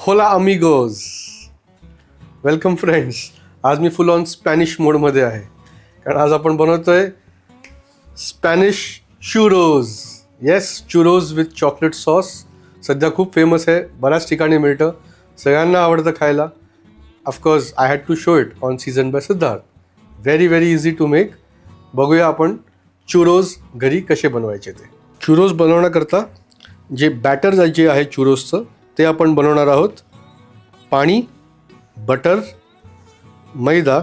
Hola अमिगोज, welcome friends. आज मी फुल on Spanish मोडमध्ये आहे कारण आज आपण बनवतोय Spanish churros. Yes, churros with chocolate sauce. सध्या खूप फेमस आहे, बऱ्याच ठिकाणी मिळतं, सगळ्यांना आवडतं खायला. Of course I had to show it on season by Siddharth. Very very easy to make. बघूया आपण चुरोज घरी कसे बनवायचे ते. चुरोज बनवण्याकरता जे बॅटर जे आहे चुरोजचं ते आपण बनवणार आहोत. पाणी, बटर, मैदा,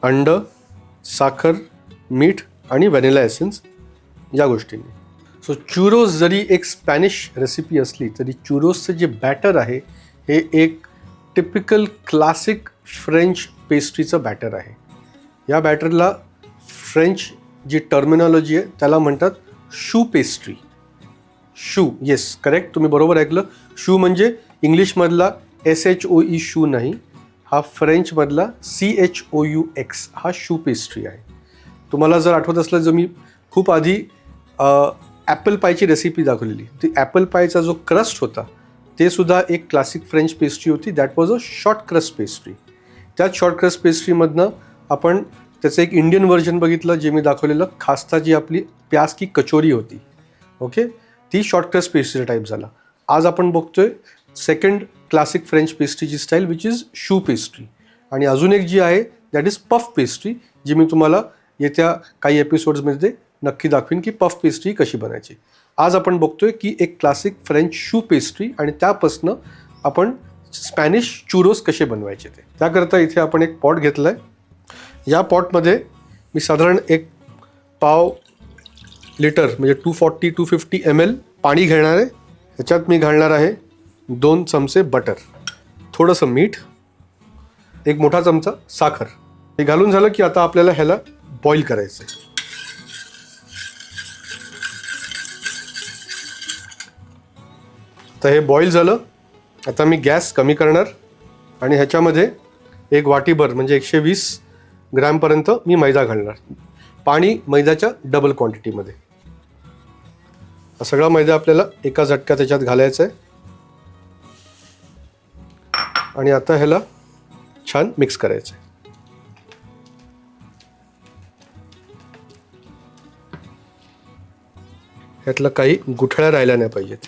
अंड, साखर, मीठ आणि व्हॅनिला एसेन्स या गोष्टींनी. सो चुरोज जरी एक स्पॅनिश रेसिपी असली तरी चुरोजचं जे बॅटर आहे हे एक टिपिकल क्लासिक फ्रेंच पेस्ट्रीचं बॅटर आहे. या बॅटरला फ्रेंच जी टर्मिनॉलॉजी आहे त्याला म्हणतात shoe pastry. Shoe, yes correct, तुम्ही बरोबर ऐकलं. शू म्हणजे इंग्लिशमधला SHOE शू नाही, हा फ्रेंचमधला CHOUX हा शू पेस्ट्री आहे. तुम्हाला जर आठवत असलं, जर मी खूप आधी ॲपल पायची रेसिपी दाखवलेली, ती ॲपल पायचा जो क्रस्ट होता ते सुद्धा एक क्लासिक फ्रेंच पेस्ट्री होती. That was a short crust pastry. त्याच शॉर्ट क्रस्ट पेस्ट्रीमधनं आपण त्याचं एक इंडियन व्हर्जन बघितलं, जे मी दाखवलेलं खास्ता, जी आपली प्याज की कचोरी होती. ओके, ती शॉर्ट क्रस्ट पेस्ट्री टाईप झाला. आज आपण बघतोय सेकंड क्लासिक फ्रेंच पेस्ट्रीची स्टाईल, विच इज शू पेस्ट्री. आणि अजून एक जी आहे दॅट इज पफ पेस्ट्री, जी मी तुम्हाला येत्या काही एपिसोड्समध्ये नक्की दाखवीन की पफ पेस्ट्री कशी बनायची. आज आपण बघतोय की एक क्लासिक फ्रेंच शू पेस्ट्री आणि त्यापासनं आपण स्पॅनिश चुरोज कसे बनवायचे ते. त्याकरता इथे आपण एक पॉट घेतला आहे. या पॉटमध्ये मी साधारण एक पाव लिटर म्हणजे 240-250 ml पाणी घेणार आहे. ह्याच्यात मी घालणार आहे 2 चमचे बटर, थोडंसं मीठ, एक मोठा चमचा साखर. हे घालून झालं की आता आपल्याला ह्याला बॉईल करायचं आहे. तर हे बॉईल झालं. आता मी गॅस कमी करणार आणि ह्याच्यामध्ये एक वाटीभर म्हणजे 120 ग्रॅमपर्यंत मी मैदा घालणार. पाणी मैद्याच्या डबल क्वांटिटीमध्ये. हा सगळा मैदा आपल्याला एका झटक्यात त्याच्यात घालायचा आहे आणि आता ह्याला छान मिक्स करायचं आहे. ह्यातलं काही गुठळ्या राहिल्या नाही पाहिजेत.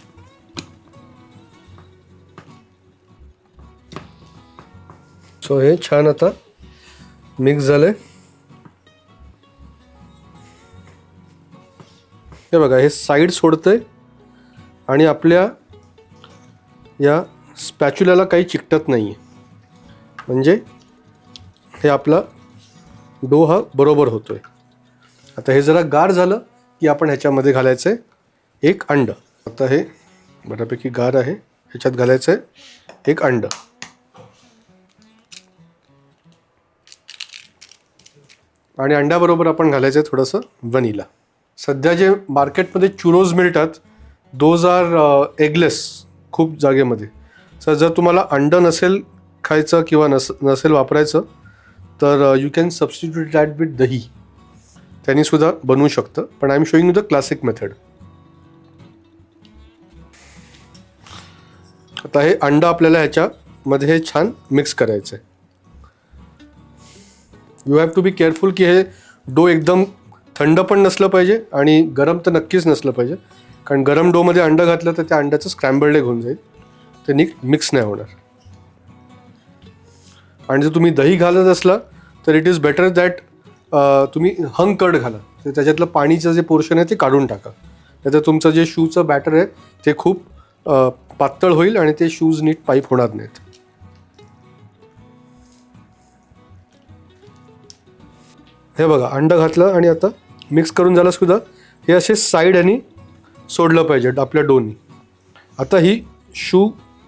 सो हे छान आता मिक्स झालंय. हे बघा, हे साईड सोडतंय आणि आपल्या या स्पॅच्युलाला काही चिकटत नाही आहे, म्हणजे हे आपला डो हा बरोबर होतोय. आता हे जरा गार झालं की आपण ह्याच्यामध्ये घालायचं आहे एक अंड. आता हे बऱ्यापैकी गार आहे, ह्याच्यात घालायचं आहे एक अंड. आणि अंड्याबरोबर आपण घालायचं आहे थोडंसं व्हॅनिला. सध्या जे मार्केटमध्ये चुरोज मिळतात दोज आर एगलेस खूप जागेमध्ये. सर जर तुम्हाला अंड नसेल खायचं किंवा नसेल वापरायचं तर you can substitute that with dahi, त्यांनी सुद्धा बनवू शकतं. पण I am showing you the classic method. आता हे अंड आपल्याला ह्याच्यामध्ये हे छान मिक्स करायचं आहे. You have to be careful की हे डो एकदम थंड पण नसलं पाहिजे आणि गरम तर नक्कीच नसलं पाहिजे, कारण गरम डोमध्ये अंड घातलं तर त्या अंड्याचं स्क्रॅम्बल्ड एग होऊन जाईल, ते नीट मिक्स नाही होणार. आणि जर तुम्ही दही घालत असला तर इट इज बेटर दॅट तुम्ही हंग कर्ड घाला, तर त्याच्यातलं पाणीचं जे पोर्शन आहे ते काढून टाका. नाहीतर तुमचं जे शूचं बॅटर आहे ते खूप पातळ होईल आणि ते शूज नीट पाईप होणार नाहीत. हे बघा, अंड घातलं आणि आता मिक्स करून झालं सुद्धा हे असे साईड आणि सोडलं पाहिजे आपल्या डोनी. आता ही शू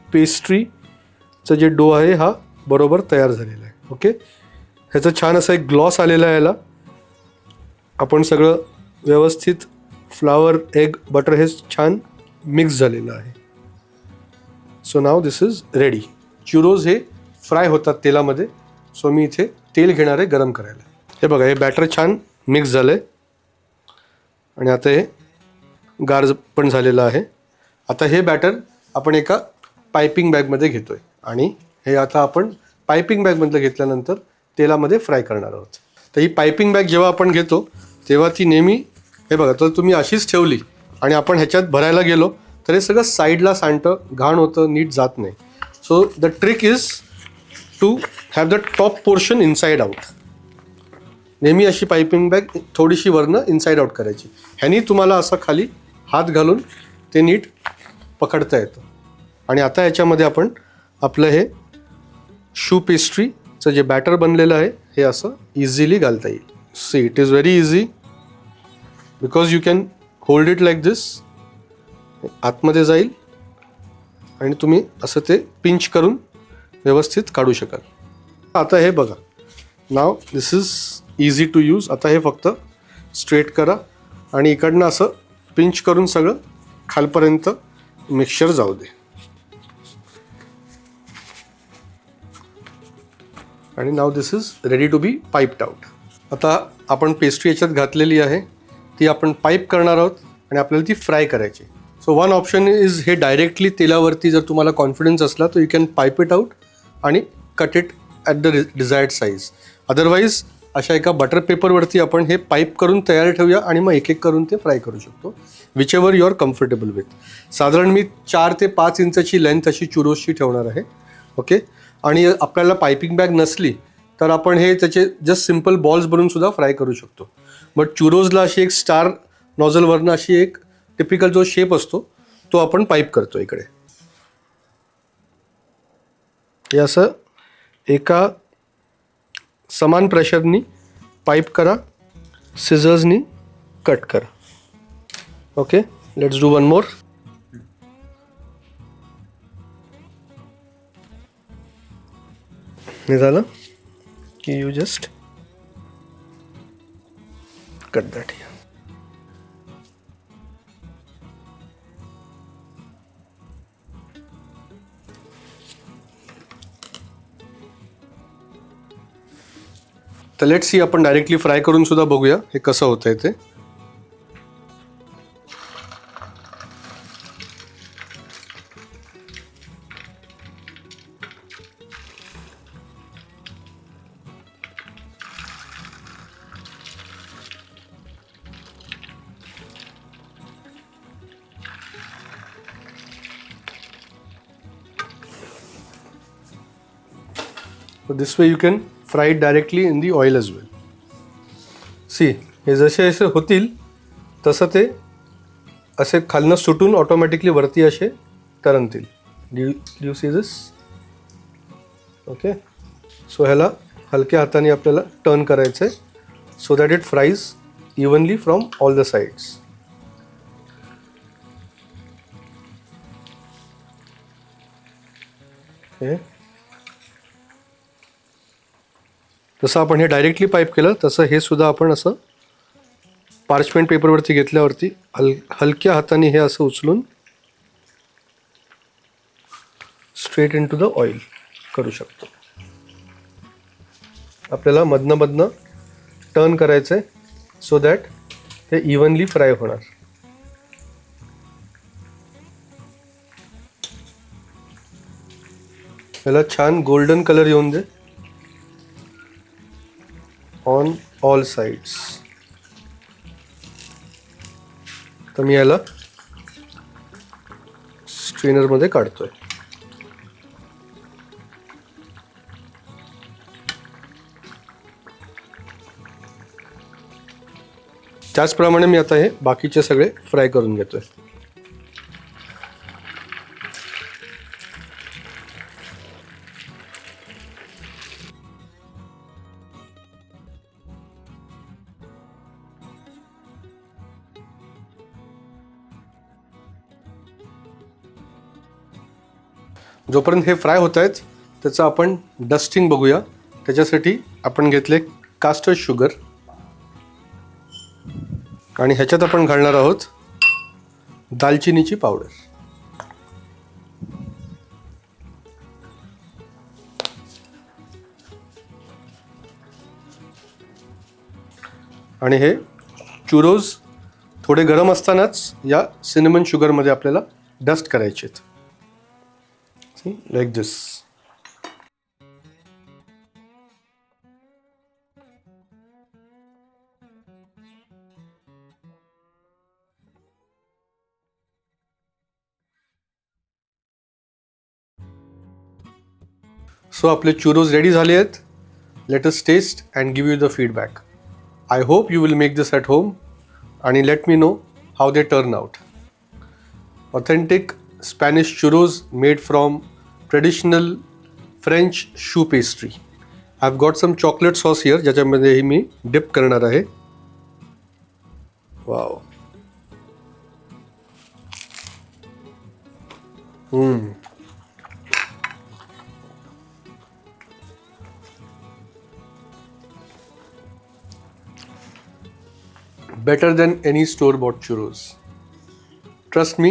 पेस्ट्रीचं जे डो आहे हा बरोबर तयार झालेला आहे. ओके, ह्याचं छान असं एक ग्लॉस आलेला आहे. याला आपण सगळं व्यवस्थित फ्लावर, एग, बटर हे छान मिक्स झालेलं आहे. So now this is ready. Churros हे फ्राय होतात तेलामध्ये. सो मी इथे तेल घेणार आहे गरम करायला. हे बघा, हे बॅटर छान मिक्स झालं आहे आणि आता हे गार पण झालेलं आहे. आता हे बॅटर आपण एका पायपिंग बॅगमध्ये घेतो आहे आणि हे आता आपण पायपिंग बॅगमधलं घेतल्यानंतर तेलामध्ये फ्राय करणार आहोत. तर ही पायपिंग बॅग जेव्हा आपण घेतो तेव्हा ती नेहमी हे बघा, तर तुम्ही अशीच ठेवली आणि आपण ह्याच्यात भरायला गेलो तर हे सगळं साईडला सांडतं, घाण होतं, नीट जात नाही. So the trick is to have the top portion inside out. नेहमी अशी पायपिंग बॅग थोडीशी वरनं इनसाइड आउट करायची. ह्यानी तुम्हाला असं खाली हात घालून ते नीट पकडता येतं. आणि आता याच्यामध्ये आपण आपलं हे शू पेस्ट्रीचं जे बॅटर बनलेलं आहे हे असं इझिली घालता येईल. See, it is very easy because you can hold it like this. आतमध्ये जाईल आणि तुम्ही असं ते पिंच करून व्यवस्थित काढू शकाल. आता हे बघा, नाव this is easy to use. आता हे फक्त स्ट्रेट करा आणि इकडनं असं पिंच करून सगळं खालपर्यंत मिक्सचर जाऊ दे. आणि now this is ready to be piped out. आता आपण पेस्ट्री याच्यात घातलेली आहे, ती आपण पाईप करणार आहोत आणि आपल्याला ती फ्राय करायची. सो वन ऑप्शन इज हे डायरेक्टली तेलावरती जर तुम्हाला कॉन्फिडन्स असला तर you can pipe it out आणि cut it at the desired size. Otherwise अशा एका बटर पेपरवरती आपण हे पाईप करून तयार ठेवूया आणि मग एक एक करून ते फ्राय करू शकतो, whichever you are comfortable with. साधारण मी 4 ते 5 इंचाची लेंथ अशी चुरोसची ठेवणार आहे. ओके. आणि आपल्याला पायपिंग बॅग नसली तर आपण हे त्याचे जस्ट सिम्पल बॉल्स बनवून सुद्धा फ्राय करू शकतो. बट चुरोजला अशी एक स्टार नॉझलवरनं अशी एक टिपिकल जो शेप असतो तो आपण पाईप करतो इकडे. हे असं एका समान प्रेशरनी पाईप करा, सिझर्सनी कट करा. Okay, let's do one more. हे झालं की यू जस्ट कट दॅट. तर लेट्स सी, आपण डायरेक्टली फ्राय करून सुद्धा बघूया हे कसं होतंय ते. So this way you can fry it directly in the oil as well. See, हे जसे असे होतील तसं ते असे खालनं सुटून ऑटोमॅटिकली वरती असे तरंगतील. Do see this? Okay. So ह्याला हलक्या हाताने आपल्याला टर्न करायचं आहे so that it fries evenly from all the sides. Okay. जसं आपण हे डायरेक्टली पाईप केलं तसं हे सुद्धा आपण असं पार्चमेंट पेपरवरती घेतल्यावरती हलक्या हाताने हे असं उचलून straight into the oil करू शकतो. आपल्याला मधनं टर्न करायचं आहे सो दॅट हे इव्हनली फ्राय होणार. याला छान गोल्डन कलर येऊन दे ऑन ऑल साइड्स. तर मी याला स्ट्रेनरमध्ये काढतोय. त्याचप्रमाणे मी आता हे बाकीचे सगळे फ्राय करून घेतोय. जोपर्यंत हे फ्राय होत आहेत त्याचं आपण डस्टिंग बघूया. त्याच्यासाठी आपण घेतले कास्टर शुगर आणि ह्याच्यात आपण घालणार आहोत दालचिनीची पावडर. आणि हे चुरोज थोडे गरम असतानाच या सिनेमन शुगरमध्ये आपल्याला डस्ट करायचे आहेत. See, like this. So आपले churros ready झाले आहेत. Let us taste and give you the feedback. I hope you will make this at home and let me know how they turn out. Authentic Spanish churros made from traditional French choux pastry. I've got some chocolate sauce here ज्याच्यामध्ये मी dip करणार आहे. Wow. Better than any store-bought churros. Trust me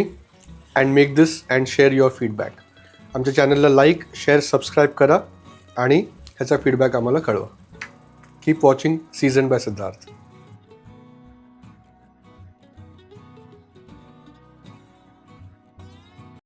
and make this and share your feedback. आमच्या चॅनलला like, share, subscribe करा आणि ह्याचा feedback आम्हाला कळवा. Keep watching season by Siddharth.